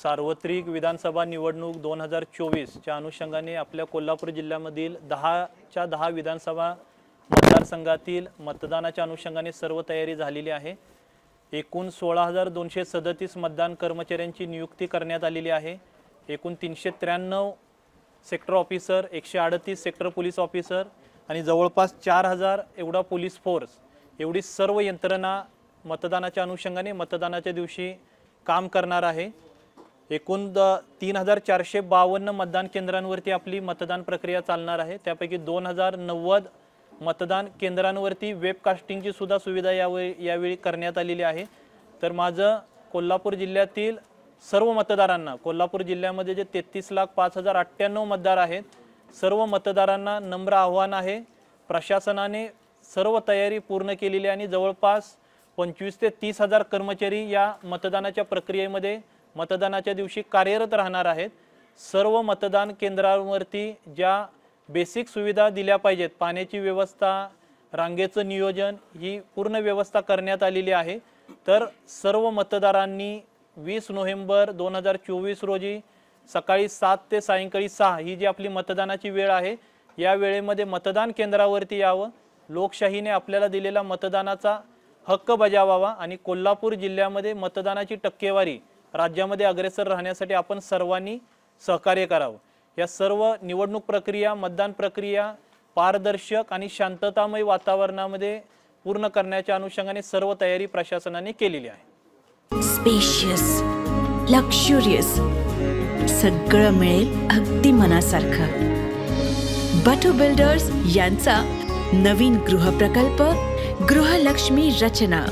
सार्वत्रिक विधानसभा निवडणूक 2024च्या अनुषंगाने आपल्या कोल्हापूर जिल्ह्यामधील 10च्या 10 विधानसभा मतदारसंघातील मतदानाच्या अनुषंगाने सर्व तयारी झालेली आहे। एकूण 16,237 मतदान कर्मचाऱ्यांची नियुक्ती करण्यात आलेली आहे। एकूण 393 sector officer, 138 sector police officer आणि जवळपास 4,000 एवढा पोलीस फोर्स, एवढी सर्व यंत्रणा मतदानाच्या अनुषंगाने मतदानाच्या दिवशी काम करणार आहे। एकूण 3,452 मतदान केंद्रांवरती आपली मतदान प्रक्रिया चालणार आहे। त्यापैकी 2,090 मतदान केंद्रांवरती वेबकास्टिंगची सुद्धा सुविधा यावेळी करण्यात आलेली आहे। तर माझं कोल्हापूर जिल्ह्यातील सर्व मतदारांना, कोल्हापूर जिल्ह्यामध्ये जे 33,05,098 मतदार आहेत, सर्व मतदारांना नम्र आव्हान आहे, प्रशासनाने सर्व तयारी पूर्ण केलेली आणि जवळपास 25,000 ते 30,000 कर्मचारी या मतदानाच्या प्रक्रियेमध्ये मतदानाच्या दिवशी कार्यरत राहणार आहेत। सर्व मतदान केंद्रांवरती ज्या बेसिक सुविधा दिल्या पाहिजेत, पाण्याची व्यवस्था, रांगेचं नियोजन, ही पूर्ण व्यवस्था करण्यात आलेली आहे। तर सर्व मतदारांनी 20 नोव्हेंबर 2024 रोजी सकाळी 7 ते सायंकाळी 6 ही जी आपली मतदानाची वेळ आहे, या वेळेमध्ये मतदान केंद्रावरती यावं, लोकशाहीने आपल्याला दिलेला मतदानाचा हक्क बजावावा आणि कोल्हापूर जिल्ह्यामध्ये मतदानाची टक्केवारी राज्यामध्ये अग्रेसर राहण्यासाठी आपण सर्वांनी सहकार्य करावं। या सर्व निवडणूक प्रक्रिया, मतदान प्रक्रिया पारदर्शक आणि शांततामय वातावरणामध्ये पूर्ण करण्याच्या अनुषंगाने सर्व तयारी प्रशासनाने केलेली आहे। स्पेशियस, लक्झुरियस, सगळं मिळेल अगदी मनासारखं। बटू बिल्डर्स यांचा नवीन गृहप्रकल्प गृहलक्ष्मी रचना